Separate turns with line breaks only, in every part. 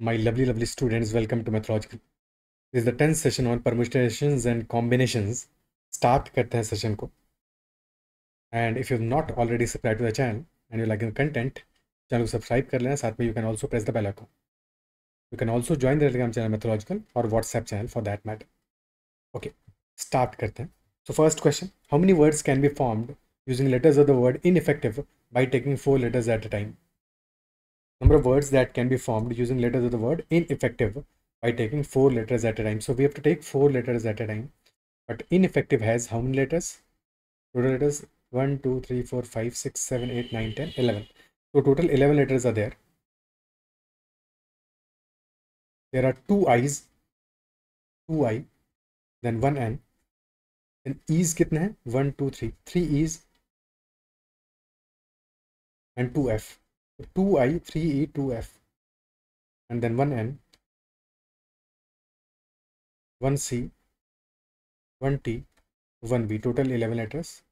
My lovely students, welcome to Mathological. This is the 10th session on permutations and combinations. Start करते हैं session को. And if you've not already subscribed to the channel and you're liking the content, channel को subscribe कर लेना. साथ में you can also press the bell icon. You can also join the Telegram channel Mathological or WhatsApp channel for that matter. Okay, start करते हैं. So first question: how many words can be formed using letters of the word ineffective by taking 4 letters at a time? Number of words that can be formed using letters of the word ineffective by taking 4 letters at a time. So we have to take 4 letters at a time. But ineffective has how many letters? Total letters 1, 2, 3, 4, 5, 6, 7, 8, 9, 10, 11. So total 11 letters are there. There are 2 I's, 2 I, then 1 N. Then E's कितने हैं? 1, 2, 3. 3 E's and 2 F. 2 I, 3 E, 2 F. And then 1 N, 1 C, 1 T, 1 B. Total 11 letters.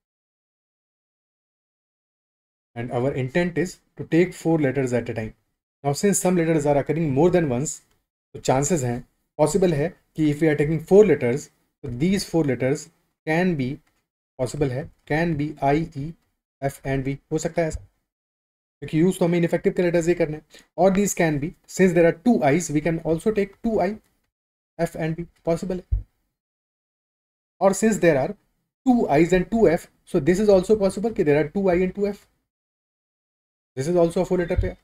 And our intent is to take 4 letters at a time. Now since some letters are occurring more than once, तो chances हैं, possible है कि if we are taking 4 letters, so these 4 letters can be, possible है, can be I, E, F and V. हो सकता है ऐसा, क्योंकि यूज तो हमें इनफेक्टिव के लेटर्स ही करने हैं. और these can be, since there are 2 I's, we can also take 2 I, F and V. Possible है. और since there are 2 I's and 2 F, so this is also possible कि there are 2 I and 2 F. This is also a 4 letter pair.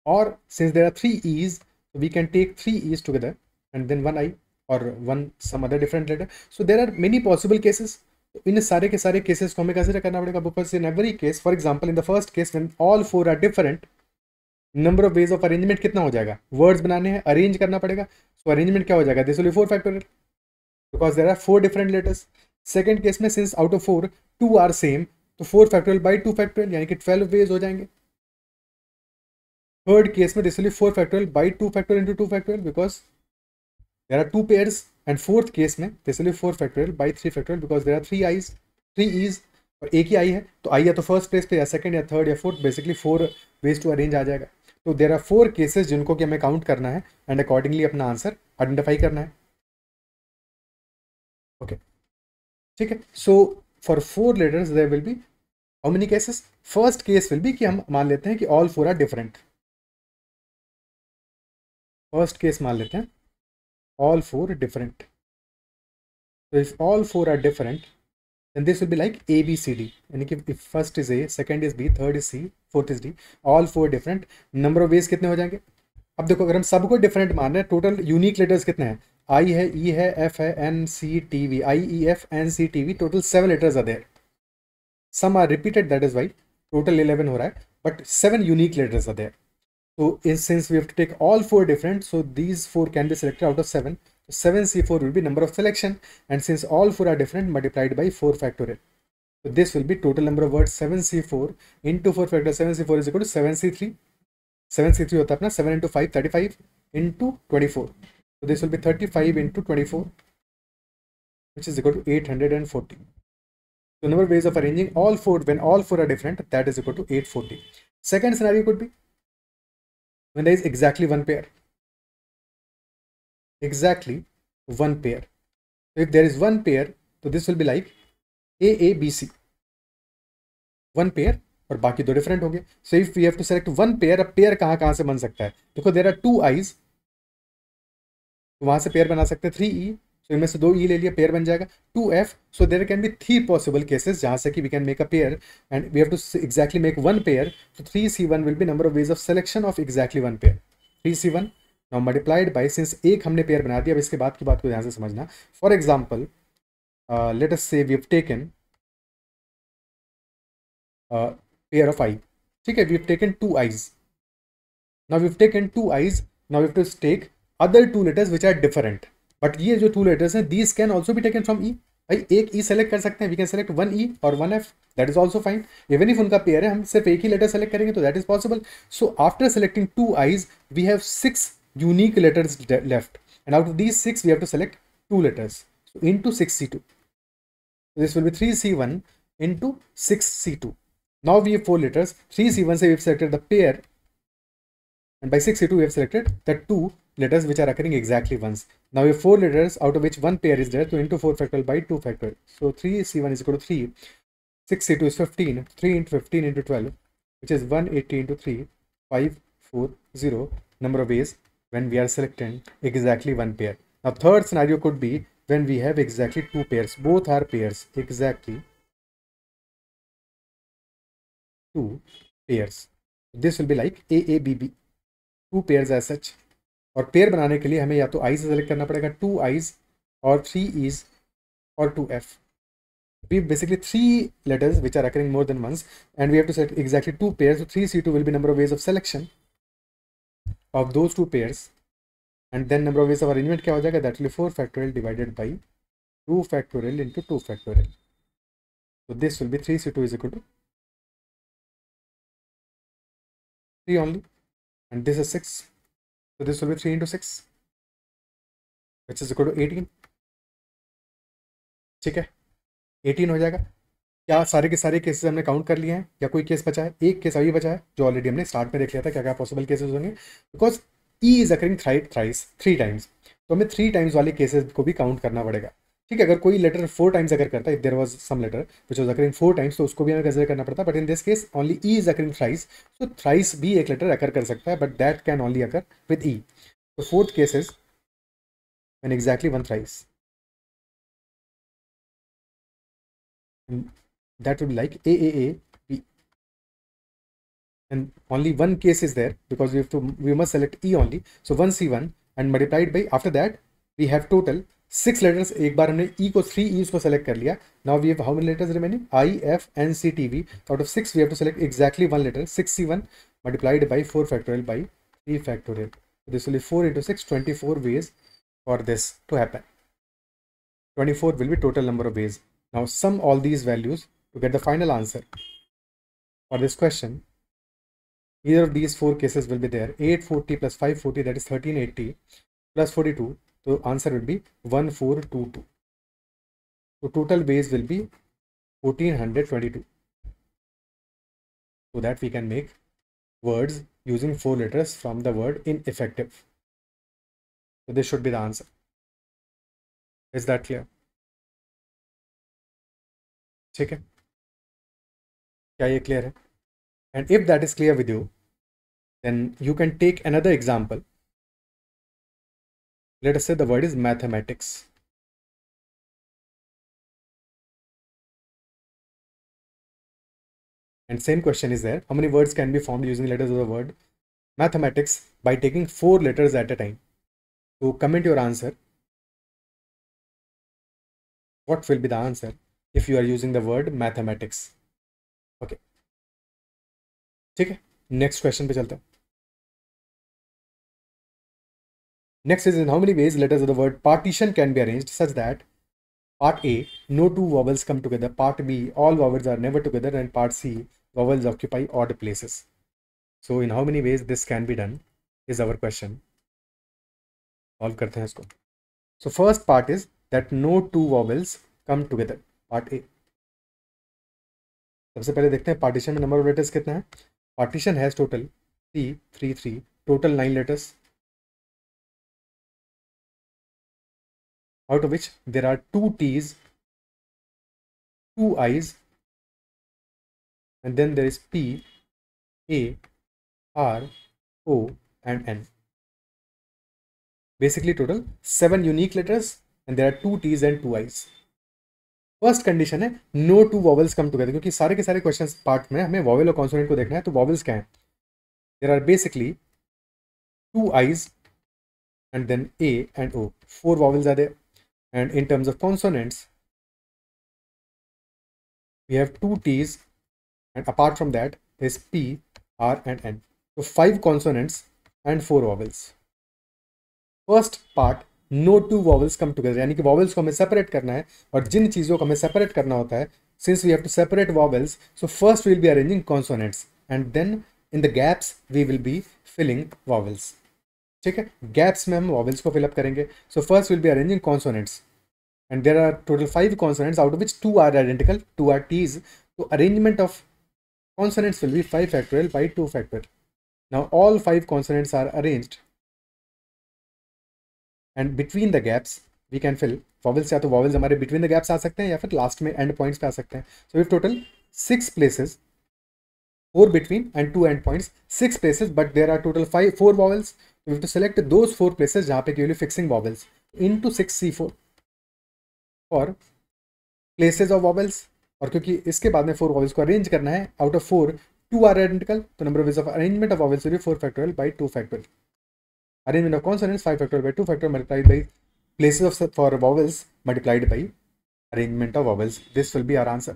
Or since there are 3 E's, we can take 3 E's together and then 1 I or one some other different letter. So there are many possible cases. इन सारे के सारे cases को हमें consider करना पड़ेगा, because in every case, for example in the first case when all 4 are different, number of ways of arrangement कितना हो जाएगा? वर्ड्स बनाने हैं, अरेंज करना पड़ेगा. सो अरेंजमेंट क्या हो जाएगा? This will be 4 factorial because there are 4 different letters. Second case में since out of 4 2 are same, तो 4 फैक्टोरियल बाई 2 फैक्टोरियल यानी कि 12 वेज हो जाएंगे. Third case में this will be 4 factorial by 2 factorial into 2 factorial because there are 2 pairs, and fourth case में this will be 4 factorial by 3 factorial because there are 3 i's, 3 e's और एक ही आई है, तो आई या तो फर्स्ट प्लेस पे या सेकंड या थर्ड या fourth, basically 4 ways to arrange आ जाएगा. तो देर आर 4 केसेस जिनको कि हमें काउंट करना है एंड अकॉर्डिंगली अपना आंसर आइडेंटिफाई करना है. ओके, ठीक है. So for 4 letters there will be how many cases? First case will be कि हम मान लेते हैं कि all 4 are different. First case मान लेते हैं all 4 different. So if all 4 are different, then this will be like A, B, C, D. यानी कि if first is A, second is B, third is C, fourth is D, all 4 different. Number of ways कितने हो जाएंगे? अब देखो, अगर हम सबको डिफरेंट मान रहे हैं, टोटल यूनिक लेटर्स कितने हैं? I है, E है, F है, N, C, T, V. I, E, F, N, C, T, V. Total 7 letters are there. Some are repeated, that is why total 11 हो रहा है, but 7 unique letters are there. So since we have to take all 4 different, so these 4 can be selected out of 7. So 7C4 will be number of selection, and since all 4 are different, multiplied by 4 factorial. So this will be total number of words 7C4 into 4 factorial. 7C4 is equal to 7C3. 7C3 होता है अपना 7 into 5 35 into 24. So this will be 35 into 24, which is equal to 840. So number of ways of arranging all 4 when all 4 are different, that is equal to 840. Second scenario could be when there is exactly one pair. Exactly one pair. So if there is one pair, so this will be like AABC. One pair और बाकी दो different हो गए. So if we have to select one pair, अब pair कहाँ कहाँ से बन सकता है? देखो, there are 2 I's, तो वहाँ से पेयर बना सकते हैं 3 E. So इनमें से 2 E ले लिया, पेयर बन जाएगा. 2 F, so there can be 3 possible cases जहाँ से कि we can make a pair and we have to exactly make one pair. So 3C1 will be number of ways of selection of exactly one pair. 3C1 now multiplied by, since एक हमने pair बना दिया, अब इसके बाद की बात को ध्यान से समझना. For example let us say we have taken pair of I. ठीक है, we have taken 2 I's. Now we have taken 2 I's. Now we have to take other 2 letters which are different. But ये जो 2 letters हैं, these can also be taken from E. भाई एक E select कर सकते हैं, we can select 1 E और 1 F. That is also fine. Even if उनका पेयर है, हम सिर्फ एक ही लेटर सेलेक्ट करेंगे तो that is possible. So after selecting 2 I's, we have 6 unique letters left, and out of these 6 we have to select 2 letters. So into 6C2. So this will be 3C1 into 6C2. Now we have 4 letters. 3C1 से we have selected the pair, and by 6C2 we have selected the 2 letters which are occurring exactly once. Now we have 4 letters out of which one pair is there, so into 4 factorial by 2 factorial. So 3C1 is equal to 3, 6C2 is 15, 3 into 15 into 12, which is 180 into 3, 540 number of ways when we are selecting exactly one pair. Now third scenario could be when we have exactly 2 pairs, both are pairs, exactly 2 pairs. This will be like AABB, 2 pairs as such. और pair बनाने के लिए हमें या तो आई से select करना पड़ेगा, 2 I's और 3 E's और 2 F. We basically 3 letters which are occurring more than once, and we have to select exactly 2 pairs. So 3C2 will be number of ways of selection of those 2 pairs, and then number of ways of arrangement क्या हो जाएगा, that will be 4 factorial divided by 2 factorial into 2 factorial. So this will be 3C2 is equal to 3 only, and this is 6. So this will be 3 into 6, which is equal to 18. ठीक है, 18 हो जाएगा. क्या सारे के सारे केसेस हमने count कर लिए हैं या कोई केस बचा है? एक केस अभी बचा है जो ऑलरेडी हमने स्टार्ट में देख लिया था क्या क्या पॉसिबल केसेस होंगे, because E is occurring thrice 3 times, तो हमें 3 टाइम्स वाले केसेस को भी काउंट करना पड़ेगा. ठीक है, अगर कोई लेटर 4 टाइम्स अगर करता है, there was some letter which was occurring 4 times, तो उसको भी हमें कंसिडर करना पड़ता है. But in this case only E is occurring thrice, so thrice भी एक लेटर अकर कर सकता है, but that can only occur with E. तो fourth case is when exactly one thrice, that would be like AAAB, and only one case is there because we must select E only. So 1C1 and multiplied by, after that we have total 6 letters. एक बार हमने E को 3 E's को select कर लिया. Now we have how many letters remaining? I, F, N, C, T, V. Out of 6 we have to select exactly one letter. 6C1 multiplied by 4 factorial by 3 factorial. So this will be 4 into 6, 24 ways for this to happen. 24 will be total number of ways. Now sum all these values to get the final answer for this question. Either of these 4 cases will be there. 840 plus 540, that is 1380, plus 42. So answer will be 1422. So total ways will be 1422. So that we can make words using 4 letters from the word ineffective. So this should be the answer. Is that clear? ठीक है, क्या ये clear है? And if that is clear with you, then you can take another example. Let us say the word is mathematics. And same question is there. How many words can be formed using letters of the word mathematics by taking 4 letters at a time? So comment your answer. What will be the answer if you are using the word mathematics? Okay. ठीक है, next question पे चलते हैं. Next is, in how many ways letters of the word partition can be arranged such that part A, no 2 vowels come together, part B, all vowels are never together, and part C, vowels occupy odd places. So in how many ways this can be done is our question. Solve करते हैं इसको. So first part is that no 2 vowels come together, part A. सबसे पहले देखते हैं partition में number of letters कितना है. Partition has total 3, total 9 letters, out of which there are 2 T's, 2 I's, and then there is P, A, R, O, and N. Basically total 7 unique letters, and there are 2 T's and 2 I's. First condition है no 2 vowels come together, क्योंकि सारे के सारे question part में हमें vowel और consonant को देखना है. तो वॉवल्स क्या है? There are basically 2 I's and then A and O. 4 vowels are there. And in terms of consonants, we have 2 T's, and apart from that, there's P, R, and N. So 5 consonants and 4 vowels. First part, no 2 vowels come together, यानी कि vowels को हमें separate करना है, और जिन चीज़ों को हमें separate करना होता है, since we have to separate vowels, so first we will be arranging consonants, and then in the gaps we will be filling vowels. ठीक है, गैप्स में हम वॉवल्स को फिलअप करेंगे. So first will be arranging consonants, and there are total 5 consonants, out of which 2 are identical, 2 are Ts. तो arrangement of consonants will be 5 factorial by 2 factorial. Now all 5 consonants are arranged and between the gaps we can fill vowels. या तो vowels हमारे between the gaps आ सकते हैं या फिर last में end points पे आ सकते हैं. So we have total 6 places, 4 between and 2 end points, 6 places, but there are total 4 vowels. We have to select those 4 places जहाँ पे केवल fixing vowels into 6C4 for places of vowels. और क्योंकि इसके बाद में 4 vowels को अरेंज करना है, out of 4 2 are identical, तो number of ways of arrangement of vowels will be 4 factorial by 2 factorial. Arrangement of consonants 5 factorial by 2 factorial multiplied by places of for vowels multiplied by arrangement of vowels. This will be our answer.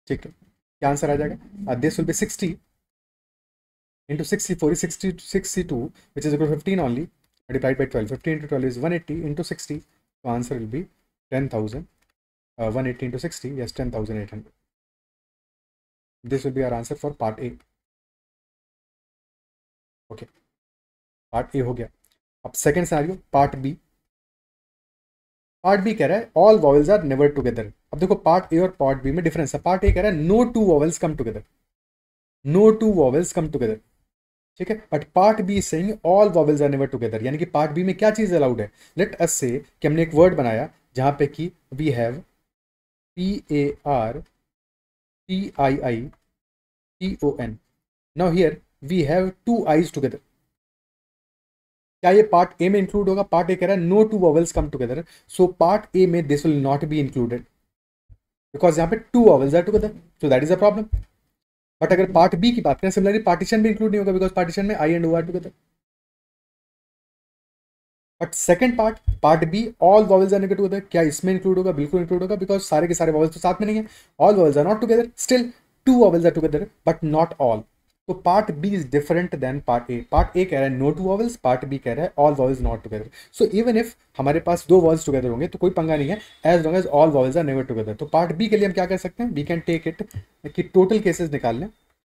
ठीक है, क्या answer आ जाएगा? This will be 60 into 64 is 62, which is equal to 15 only, multiplied by 12. 15 into 12 is 180 into 60. So answer will be 10,000. 180 into 60, yes, 10,800. This will be our answer for part A. Okay, part A हो गया. अब second scenario part B. Part B कह रहा है all vowels are never together. अब देखो part A और part B में डिफरेंस है. पार्ट ए कह रहा है no two vowels come together, no two vowels come together. ठीक है, but part B saying all vowels are never together. यानी कि पार्ट बी में क्या चीज अलाउड है? लेट अस से कि हमने एक वर्ड बनाया जहां पे कि we have PARTIITON. Now here we have 2 I's together. क्या ये पार्ट ए में इंक्लूड होगा? पार्ट ए कह रहा है no two vowels come together, so part A में this will not be included because यहाँ पे 2 vowels are together, so that is a problem. But अगर पार्ट बी की बात करें, सिमिलरली पार्टीशन भी इंक्लूड नहीं होगा बिकॉज पार्टीशन में I and O are together. But second part B all vowels are never together, क्या इसमें इंक्लूड होगा? बिल्कुल इंक्लूड होगा बिकॉज सारे के सारे वॉवल्स तो साथ में नहीं है. All vowels are not together, still 2 vowels are together but not all. तो part B is different than part A. Part A कह रहा है no two vowels, part B कह रहा है all vowels not together. So even if हमारे पास 2 vowels together होंगे तो कोई पंगा नहीं है as long as all vowels are never together. तो पार्ट बी के लिए हम क्या कर सकते हैं? वी कैन टेक इट कि टोटल केसेस निकाल लें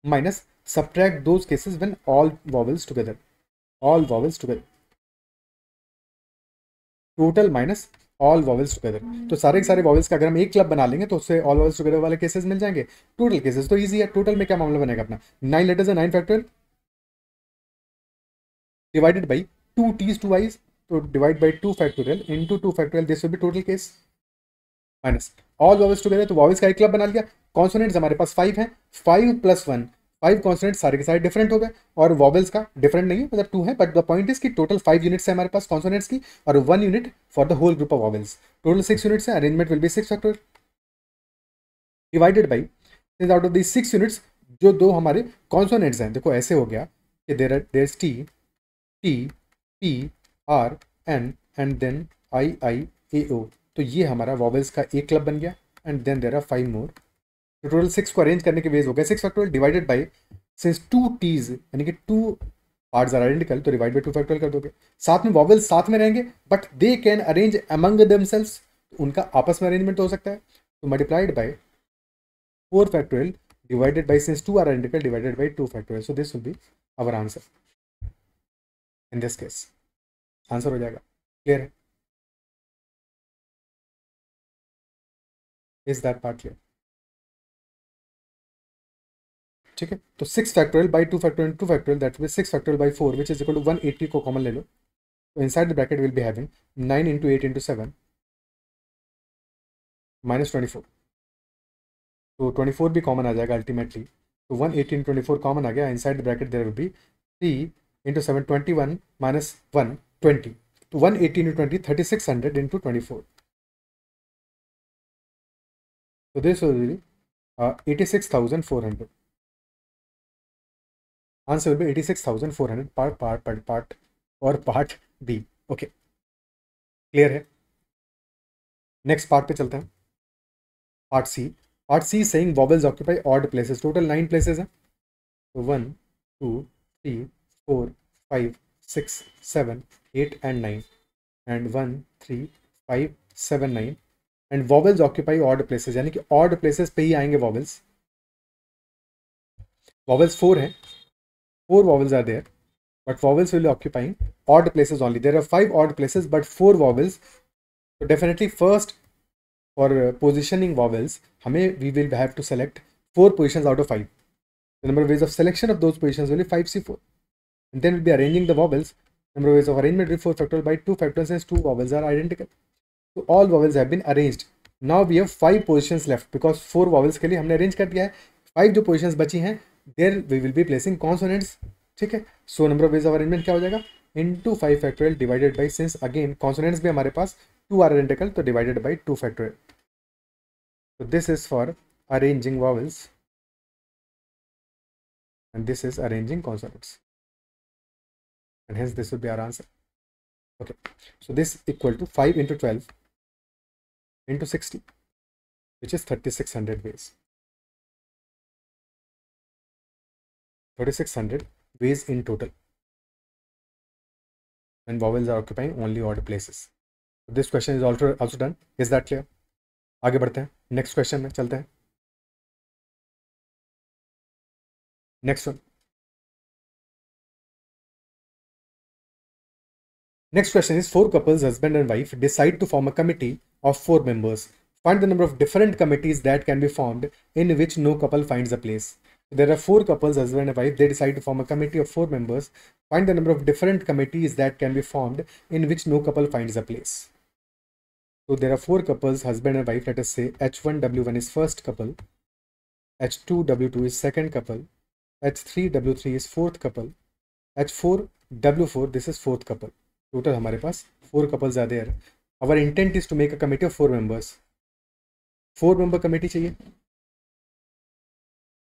minus subtract those cases when all vowels together. All vowels together, total minus all vowels together. तो सारे के सारे वॉवल्स का अगर हम एक क्लब बना लेंगे तो उससे ऑल वॉवल्स टुगेदर वाले केसेस मिल जाएंगे. टोटल केसेस तो इजी है. टोटल में क्या मामला बनेगा अपना? 9 लेटर्स है, 9 factorial divided by 2 T's 2 I's, तो divide by 2 factorial into 2 factorial. This will B total case minus all vowels together. तो वॉवल्स का एक क्लब बना लिया. कॉन्सोनेंट्स हमारे पास 5 हैं, 5 + 1, 5 कॉन्सोनेंट्स सारे के सारे डिफरेंट हो गए और वॉवल्स का डिफरेंट नहीं है, मतलब 2 है. बट द पॉइंट इज कि टोटल 5 यूनिट्स है हमारे पास कॉन्सोनेंट्स की और 1 unit for the whole group of vowels. Total 6 units है. Arrangement will be 6 factorial divided by, out of the 6 units जो 2 हमारे कॉन्सोनेंट्स हैं, देखो ऐसे हो गया कि there is T, P, R, N and then IIAO. तो ये हमारा वॉवल्स का एक क्लब बन गया एंड देन देयर आर 5 मोर. तो टोटल 6 को अरेंज करने के वेज हो गए 6 factorial divided by since 2 T's यानी कि 2 पार्ट्स आर आइडेंटिकल तो डिवाइड बाई 2 फैक्टोरियल कर दोगे. साथ में वॉवल्स साथ में रहेंगे but they can arrange among themselves, उनका आपस में अरेंजमेंट हो सकता है. तो multiplied by 4 factorial divided by, since 2 are identical, divided by 2 factorial. So this will be our answer in this case. Answer हो जाएगा. क्लियर है? Is that part clear? ठीक है, तो 6 factorial by 2 factorial 2 factorial that will 6 factorial by 4 which is equal to 180 को common ले लो. तो inside the bracket will be having 9 into 8 into 7 minus 24. तो 24 भी कॉमन आ जाएगा अल्टीमेटली. तो 180 into 24 कॉमन आ गया. Inside the bracket there will be 3 into 7 21 minus 1 20. तो 180 into 20 3600 into 24. So this will be 86,400. Answer will be 86,400 part और part B. Okay, clear है? Next part पे चलते हैं. Part C. Part C saying vowels occupy odd places. Total 9 places हैं. तो 1 2 3 4 5 6 7 8 and 9 and 1 3 5 7 9 and vowels occupy odd places, यानी कि odd places पे ही आएंगे वॉवल्स. वॉवल्स 4 हैं, 4 vowels are there, but vowels will be occupying odd places only. There are 5 odd places, but 4 vowels. So definitely first for positioning vowels, we will have to select 4 positions out of 5. The number of ways of selection of those positions will be 5c4. And then we'll be arranging the vowels. Number of ways of arrangement will be 4 factorial by 2 factorial since 2 vowels are identical. So all vowels have been arranged. Now we have 5 positions left because 4 vowels के लिए हमने arrange कर दिया है. 5 जो positions बची हैं, there we will be placing consonants. ठीक है. So number of ways of arrangement क्या हो जाएगा? Into 5 factorial divided by, since again consonants भी हमारे पास 2 are identical, तो divided by 2 factorial. So this is for arranging vowels and this is arranging consonants, and hence this will be our answer. Okay, so this equal to 5 into 12 into 60, which is 3600 ways. 3600 ways in total, and vowels are occupying only odd places. So this question is also done. Is that clear? आगे बढ़ते हैं, next question में चलते हैं. Next one. Next question is 4 couples, husband and wife, decide to form a committee of 4 members. Find the number of different committees that can be formed in which no couple finds a place. There are 4 couples, husband and wife, they decide to form a committee of 4 members. Find the number of different committees that can be formed in which no couple finds a place. So there are 4 couples, husband and wife. Let us say H1W1 is first couple, H2W2 is second couple, H3W3 is fourth couple, H4W4 this is fourth couple. Total हमारे पास 4 couples are there. Our intent is to make a committee of 4 members. 4 member committee चाहिए,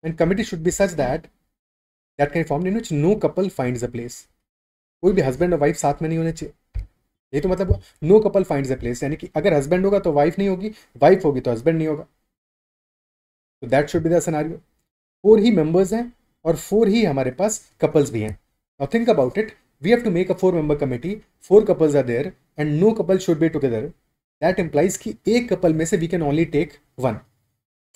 and committee should be such that can be formed in which no couple finds a place. कोई भी husband और wife साथ में नहीं होने चाहिए. ये तो मतलब no couple finds a place, यानी कि अगर हस्बैंड होगा तो वाइफ नहीं होगी, वाइफ होगी तो हस्बैंड नहीं होगा. तो that should be the scenario. 4 ही मेंबर्स हैं और 4 ही हमारे पास कपल्स भी हैं. Now think about it. We have to make a 4 member committee. 4 couples are there and no couple should be together. That implies कि एक कपल में से we can only take 1.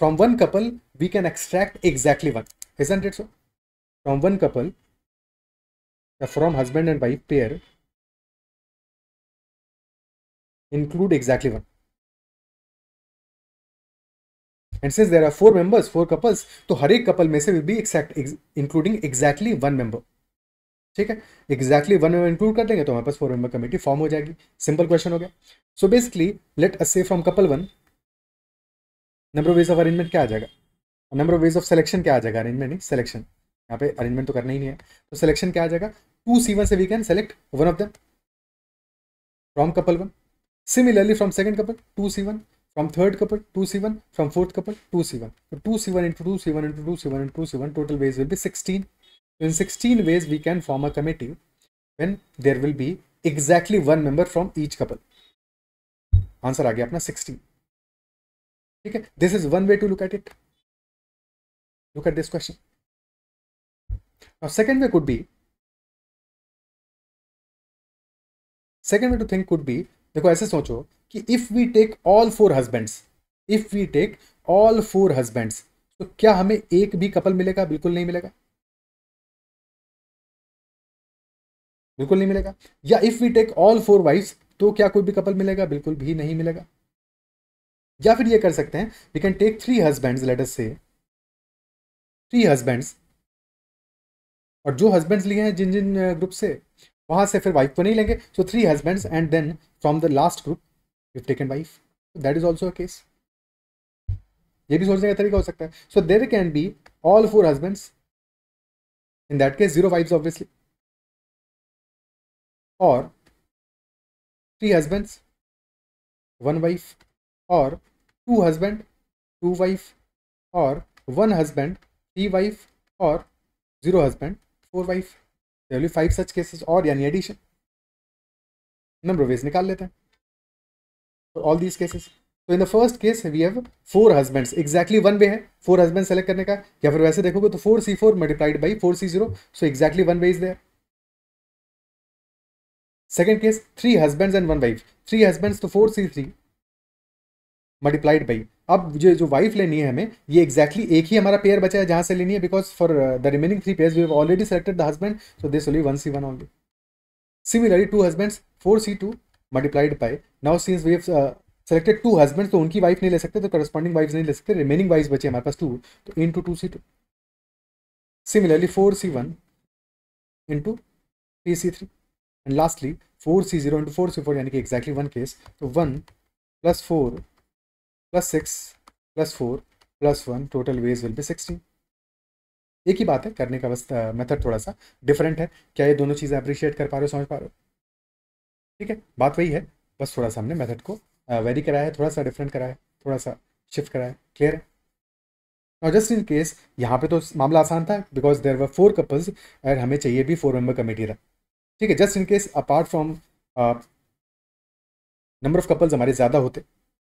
From 1 couple we can extract exactly 1. Isn't it so? From 1 couple, from husband and wife pair, include exactly 1. And since there are 4 members, 4 couples, तो हर एक couple में से will be including exactly 1 member. ठीक है, exactly 1 member include कर देंगे तो हमारे पास 4 member कमेटी फॉर्म हो जाएगी. सिंपल क्वेश्चन हो गया. सो बेसिकली लेट अस से from couple 1 number of ways of arrangement क्या आ जाएगा, number of ways of selection क्या आ जाएगा, अरेंजमेंट नहीं सिलेक्शन, यहाँ पे अरेंजमेंट तो करना ही नहीं है. तो सिलेक्शन क्या आ जाएगा, 2C1 से we can select one of them from couple 1. Similarly, from second couple 2C1, from third couple 2C1, from fourth couple 2C1. So 2C1 into 2C1 into 2C1 into 2C1, total ways will be 16. In 16 ways we can form a committee when there will be exactly 1 member from each couple. Answer आ गया अपना 16. ठीक है, this is one way to look at it. Look at this question. Now second way to think could be, देखो ऐसे सोचो कि if we take all 4 husbands, तो क्या हमें एक भी कपल मिलेगा? बिल्कुल नहीं मिलेगा, बिल्कुल नहीं मिलेगा. या if we take all 4 wives, तो क्या कोई भी कपल मिलेगा? बिल्कुल भी नहीं मिलेगा. या फिर ये कर सकते हैं, we can take 3 husbands, let us say 3 husbands, और जो हस्बैंड्स लिए हैं जिन जिन ग्रुप से, वहां से फिर वाइफ को नहीं लेंगे. So 3 husbands and then from the last group we have taken wife. That is also a case. ये भी सोचने का तरीका हो सकता है. So there can be all 4 husbands, in that case 0 wives obviously, और 3 हस्बैंड्स 1 वाइफ, और 2 हस्बैंड 2 वाइफ, और 1 हस्बैंड 3 वाइफ, और 0 husband 4 wife. There will be 5 such cases, और यानी एडिशन. नंबर ऑफ वेज निकाल लेते हैं for all these cases. So in the first case we have 4 husbands, exactly 1 way है 4 husbands select करने का. या फिर वैसे देखोगे तो 4C4 multiplied by 4C0, so exactly 1 way is there. Second case 3 husbands and 1 wife, 3 husbands तो 4C3 multiplied by, अब जो वाइफ लेनी है हमें, ये एक्जैक्टली एक ही हमारा पेयर बचा है जहां से लेनी है, because for the remaining 3 pairs we have already selected the husband, so this only 1C1 only. Similarly 2 husbands 4C2 multiplied by, now since we have selected 2 husbands, तो उनकी वाइफ नहीं ले सकते, तो करस्पॉन्डिंग वाइफ नहीं ले सकते, रिमेनिंग वाइफ बचे हमारे पास 2, तो into 2C2. Similarly 4c1 into 3c3 and lastly 4c0 into 4c4 यानी कि exactly one case. तो 1 plus 4 plus 6 plus 4 plus 1 total ways will be 16. एक ही बात है, करने का बस मेथड थोड़ा सा डिफरेंट है. क्या ये दोनों चीज़ें अप्रिशिएट कर पा रहे हो, समझ पा रहे हो? ठीक है, बात वही है, बस थोड़ा सा हमने मेथड को वेरी कराया है, थोड़ा सा डिफरेंट कराया है, थोड़ा सा शिफ्ट कराया है. क्लियर है? नाउ जस्ट इन केस यहाँ पे तो मामला आसान था बिकॉज देयर वर 4 कपल्स और हमें चाहिए भी 4 मेंबर कमेटी था. ठीक है, just in case apart from number of couples हमारे ज़्यादा होते,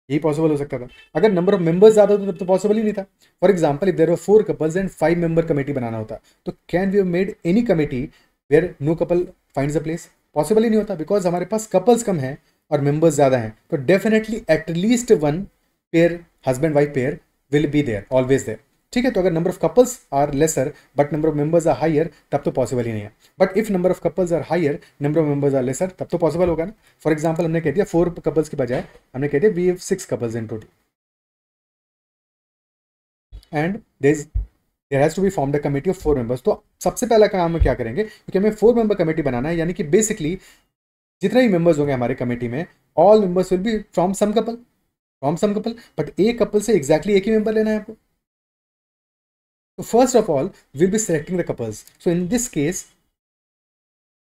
यही पॉसिबल हो सकता था. अगर नंबर ऑफ मेंबर्स ज़्यादा होते तब तो पॉसिबल ही नहीं था. For example if there were 4 couples and 5 member committee बनाना होता, तो can we have made any committee where no couple finds a place? Possible ही नहीं होता बिकॉज हमारे पास कपल्स कम हैं और मेंबर्स ज़्यादा हैं. तो definitely at least one pair, husband wife pair will be there, always there. ठीक है, तो अगर number of couples are lesser but number of members are higher तब तो पॉसिबल ही नहीं है. But if number of couples are higher, number of members are lesser, तब तो पॉसिबल होगा ना. फॉर एग्जाम्पल हमने कह दिया 4 कपल्स की बजाय हमने कह दिया we have 6 couples in total and there has to be formed a committee of 4 members. तो सबसे पहला काम हम क्या करेंगे, क्योंकि हमें 4 मेंबर कमेटी बनाना है, यानी कि बेसिकली जितने भी मेंबर्स होंगे हमारे कमेटी में, all members will be from some couple, but एक कपल से एग्जैक्टली एक ही मेंबर लेना है आपको. So first of all, we'll be selecting the couples. So in this case,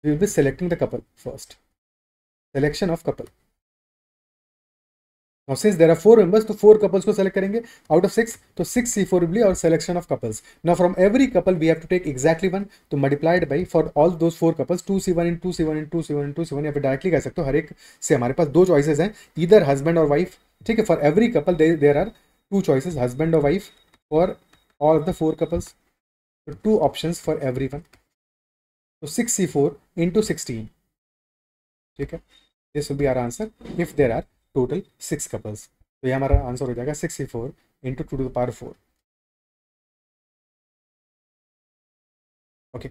we will be selecting the couple first. Selection of couple. Now since there are 4 members, तो 4 couples को select करेंगे out of 6. तो 6 C4 will be our selection of couples. Now from every couple we have to take exactly 1. तो multiplied by for all those 4 couples 2C1 into 2C1 into 2C1 into 2C1. या फिर directly कह सकते हो हर एक से हमारे पास 2 choices हैं, either husband or wife. ठीक है, for every couple there are 2 choices, husband or wife for all of the 4 couples. So 2 options for everyone. So 6C4 into 16. ठीक है, this will be our answer if there are total 6 couples. तो ये हमारा answer हो जाएगा 6C4 into 2 to the power 4. Okay,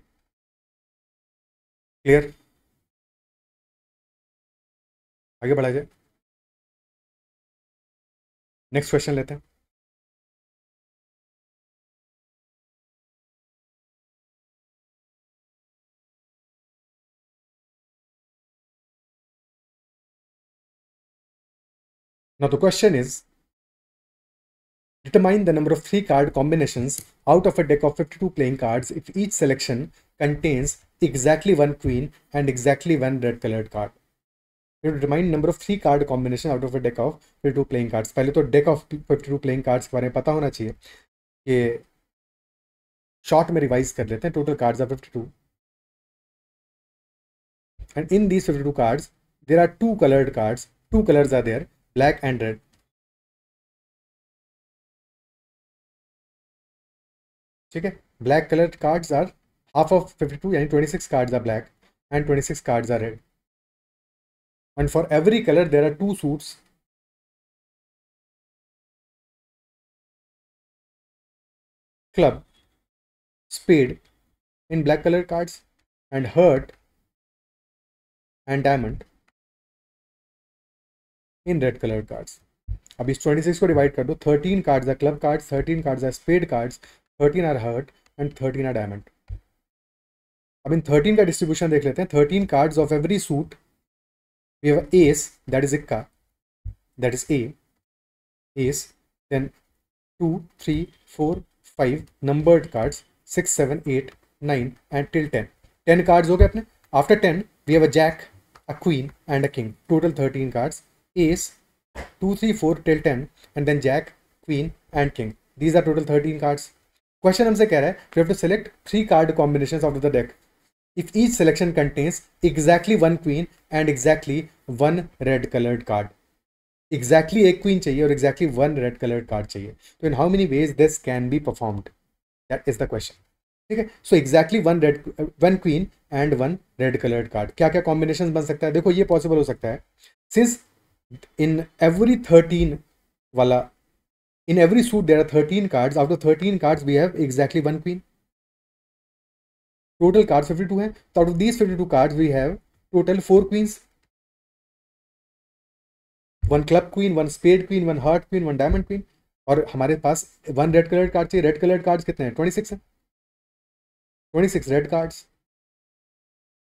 clear? आगे बढ़ा जाए, नेक्स्ट क्वेश्चन लेते हैं. Now the question is, determine the number of 3 card combinations out of a deck of 52 playing cards if each selection contains exactly 1 queen and exactly 1 red colored card. You determine number of 3 card combination out of a deck of 52 playing cards. पहले तो deck of 52 playing cards के बारे में पता होना चाहिए. ये short में रिवाइज कर लेते हैं. Total cards are 52 and in these 52 cards there are 2 colored cards. 2 colors are there, black and red. ठीक है, black colour cards are half of 52 यानी 26 cards are black and 26 cards are red. And for every colour there are 2 suits. Club, spade in black colored cards and heart and diamond in red colored cards. अब इस 26 को divide कर दो. 13 cards are club cards, 13 cards are spade cards, 13 are heart and 13 are diamond. अब इन 13 का distribution देख लेते हैं. 13 cards of every suit we have ace, that is इक्का, that is a ace, then 2 3 4 5 numbered cards 6 7 8 9 and till 10. 10 cards हो गए अपने. After 10 we have a jack, a queen and a king. Total 13 cards. Ace 2 3 4 till 10 and then jack, queen and king. These are total 13 cards. Question हमसे कह रहा है we have to select 3 card combinations out of the deck if each selection contains exactly 1 queen and exactly 1 red colored card. Exactly एक queen चाहिए और exactly 1 red coloured card चाहिए. तो in how many ways this can be performed, that is the question. ठीक है, so exactly 1 queen and 1 red coloured card. क्या क्या combination बन सकता है? देखो ये पॉसिबल हो सकता है सिंस इन एवरी 13 वाला, in every suit there are 13 cards. Out of 13 cards we have exactly 1 queen. Total cards 52 हैं, तो out of these 52 cards we have total 4 queens, 1 club queen, 1 spade queen, 1 heart queen, 1 diamond queen. और हमारे पास 1 red colour card चाहिए. Red colour card कितने हैं? 26 हैं. 26 red cards,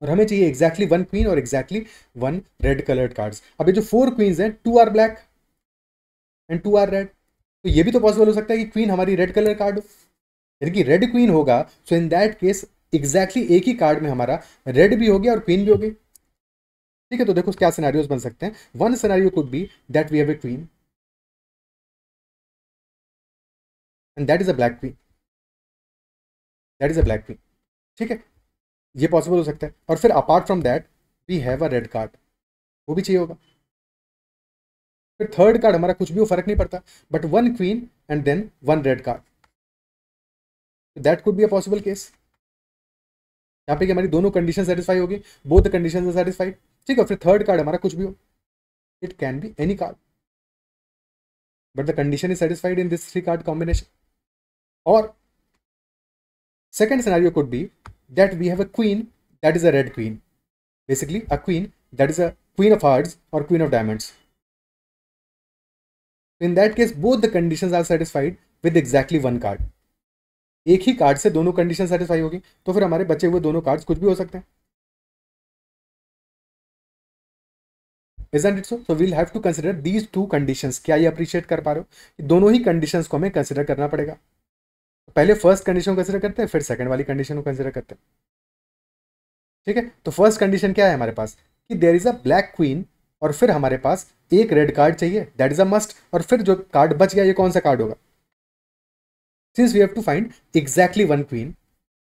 और हमें चाहिए एग्जैक्टली वन क्वीन और exactly one red coloured cards. अब ये जो 4 क्वींस हैं, 2 are black and 2 are red, तो ये भी तो पॉसिबल हो सकता है कि क्वीन हमारी रेड कलर कार्ड हो, यानी कि रेड क्वीन होगा। सो इन दैट केस एग्जैक्टली एक ही कार्ड में हमारा रेड भी हो गया और क्वीन भी हो गई। ठीक है, तो देखो क्या सिनेरियोस बन सकते हैं। One scenario could be that we have a queen and that is a black queen, that is a black queen. ठीक है, ये पॉसिबल हो सकता है। और फिर apart from that we have a red card, वो भी चाहिए होगा। फिर थर्ड कार्ड हमारा कुछ भी हो, फर्क नहीं पड़ता, but one queen and then one red card, that could be a possible case. यहाँ पे कि हमारी दोनों कंडीशन सेटिस्फाई होगी, both the condition are satisfied. ठीक है, फिर थर्ड कार्ड हमारा कुछ भी हो, it can be any card, but the condition is satisfied in this 3 card combination. और second scenario could be that we have a queen that is a red queen, basically a queen that is a queen of hearts or queen of diamonds. In that case both the conditions are satisfied with exactly one card, एक ही card से दोनों condition satisfy होगी, तो फिर हमारे बचे हुए दोनों कार्ड्स कुछ भी हो सकते हैं। Isn't it so? So we'll have to consider these two conditions. क्या ये अप्रिशिएट कर पा रहे हो? दोनों ही कंडीशंस को हमें कंसिडर करना पड़ेगा। पहले फर्स्ट कंडीशन को कंसिडर करते हैं, फिर सेकंड वाली कंडीशन को कंसिडर करते हैं। ठीक है, तो फर्स्ट कंडीशन क्या है हमारे पास कि there is a black queen और फिर हमारे पास एक रेड कार्ड चाहिए, दैट इज अ मस्ट। और फिर जो कार्ड बच गया ये कौन सा कार्ड होगा? Since we have to find exactly one queen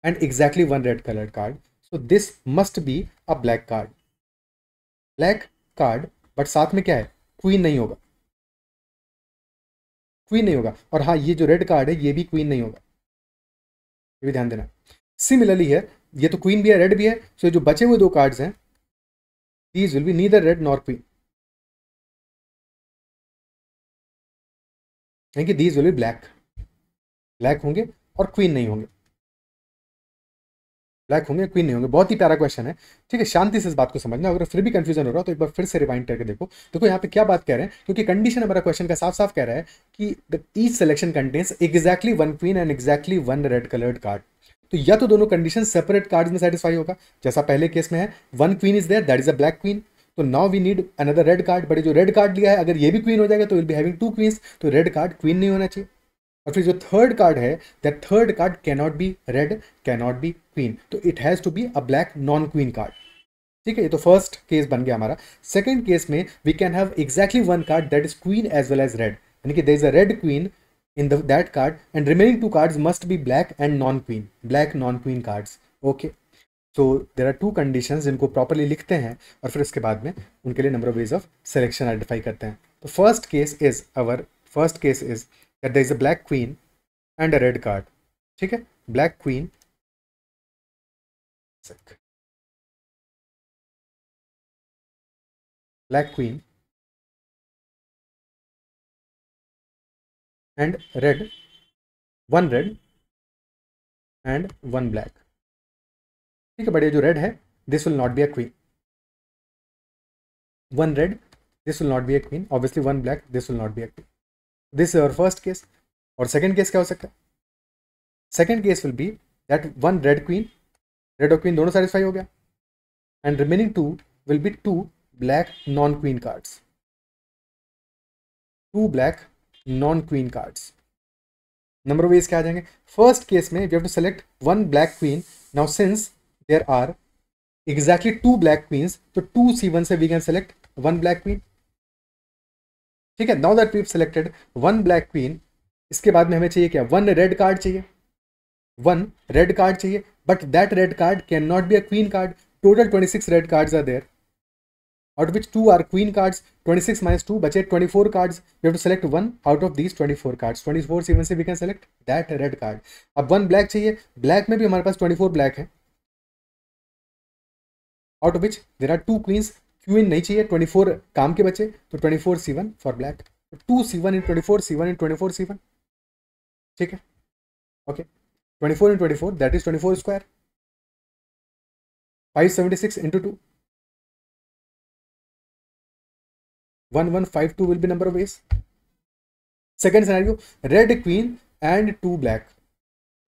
and exactly one red coloured card, so this must be a black card, black card. But साथ में क्या है? क्वीन नहीं होगा, क्वीन नहीं होगा। और हाँ, ये जो रेड कार्ड है ये भी क्वीन नहीं होगा, ये भी ध्यान देना। सिमिलरली है, ये तो क्वीन भी है रेड भी है, सो जो बचे हुए दो कार्ड्स हैं these will be neither red nor queen, यानी कि these will be black, black होंगे और क्वीन नहीं होंगे, ब्लैक होंगे क्वीन नहीं होंगे। बहुत ही प्यारा क्वेश्चन है। ठीक है, शांति से इस बात को समझना, अगर फिर भी कंफ्यूजन हो रहा हो तो एक बार फिर से रिवाइंड करके देखो। देखो यहाँ पे क्या बात कह रहे हैं, क्योंकि कंडीशन हमारा क्वेश्चन का साफ साफ कह रहा है कि each selection contains exactly one queen and exactly one red coloured card. तो या तो दोनों कंडीशन सेपरेट कार्ड में सेटिस्फाई होगा, जैसा पहले केस में है, one queen is there that is a black queen, तो now we need another red card. But जो रेड कार्ड लिया है अगर ये भी क्वीन हो जाएगा तो will be having two queens, तो रेड कार्ड क्वीन नहीं होना चाहिए। और फिर जो थर्ड कार्ड है, that third card can not be red, can not be queen, तो it has to be a black non queen card. ठीक है, ये तो फर्स्ट केस बन गया हमारा। सेकंड केस में we can have exactly one card that is queen as well as red, यानी कि there is a red queen in that card and remaining two cards must be black and non-queen, black non-queen cards. Okay, so there are two conditions जिनको properly लिखते हैं और फिर उसके बाद में उनके लिए number of ways of selection identify करते हैं। तो first case is that there is a black queen and a red card. ठीक है, black queen and red, one red and one black। ठीक है, बट ये जो रेड है this will not be a queen, one red this will not be a queen, obviously one black this will not be a queen. This is our first case। और second case क्या हो सकता है? Second case will be that one red queen, red और queen दोनों satisfy हो गया and remaining two will be two black non queen cards, two black non queen cards। number of ways क्या आ जाएंगे? First case में we have to select one black queen। now since there are exactly two black queens, तो 2c1 से we can select one black queen। ठीक है, now that we selected one black queen, इसके बाद में हमें चाहिए क्या? वन रेड कार्ड चाहिए, वन रेड कार्ड चाहिए, but that red card can not be a queen card. Total 26 red cards are there, out of which 2 are queen cards। 26 minus 2 बचे 24 cards। we have to select one out of these 24 cards। 24 से even से we can select that red card। अब one black चाहिए, black में भी हमारे पास 24 black है, out of which there are 2 queens। Queen नहीं चाहिए, 24 काम के बचे, तो 24c1 for black, 2c1 in 24c1 in 24c1। ठीक है, okay, 24 in 24 that is 24 square, 576 into 2, 1152 will be number of ways। Second scenario, red queen and 2 black,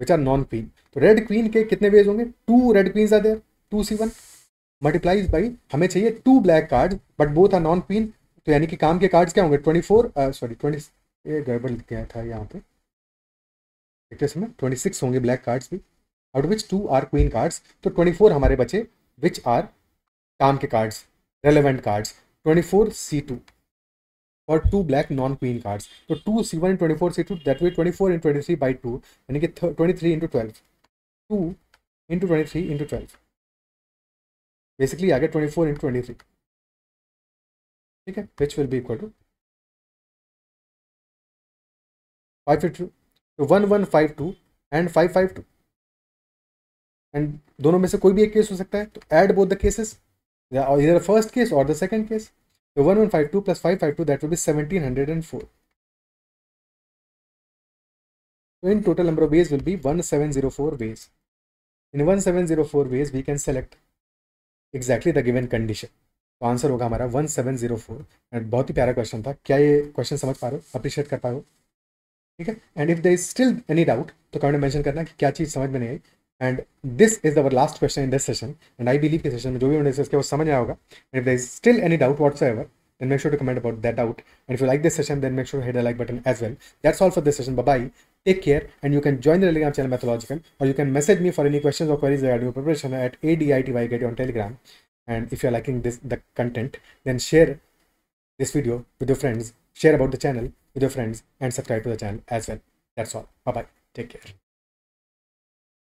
which are non queen. तो red queen के कितने ways होंगे, 2 red queens are there, 2c1 multiplies by हमें चाहिए 2 black card but both are non queen, तो यानी कि काम के कार्ड्स क्या होंगे 20, ये गड़बड़ गया था यहाँ पे देखते समय 26 होंगे ब्लैक कार्ड्स भी, out which 2 are queen cards, तो 24 हमारे बचे विच आर काम के कार्ड्स, रेलेवेंट कार्ड्स, 24c2 और 2 ब्लैक नॉन क्वीन कार्ड्स। तो 2c1 and 24c2 that will 24 into 23 by 2 यानी कि 23 into 12, 2 into 23 into 12 बेसिकली आ गया 24 into 23, ठीक है, which will be equal to 552, तो 1152 एंड 552 एंड दोनों में से कोई भी एक केस हो सकता है, तो ऐड बोथ द केसेस, इधर फर्स्ट केस और द सेकंड केस, तो 1152 plus 552 that will be 1704. So in total number of ways will be 1704 ways. In 1704 ways we can select exactly the given condition. तो answer होगा हमारा 1704 and बहुत ही प्यारा question था। क्या ये क्वेश्चन समझ पा रहे हो, अप्रिशिएट कर पा रहे हो, ठीक है। And if there is still any doubt तो कमेंट में मेंशन करना कि क्या चीज़ समझ में नहीं आई। And this is our last question in this session and I believe के सेशन में जो भी हमने डिस्कस किया वो समझ आया होगा। And if there is still any doubt whatsoever then make sure to comment about that doubt, and if you like this session then make sure to hit the like button as well. That's all for this session. Bye bye, take care, and you can join the Telegram channel Mathological, or you can message me for any questions or queries regarding your preparation at ADITYGET on Telegram. And if you're liking the content, then share this video with your friends, share about the channel with your friends, and subscribe to the channel as well. That's all. Bye bye, take care.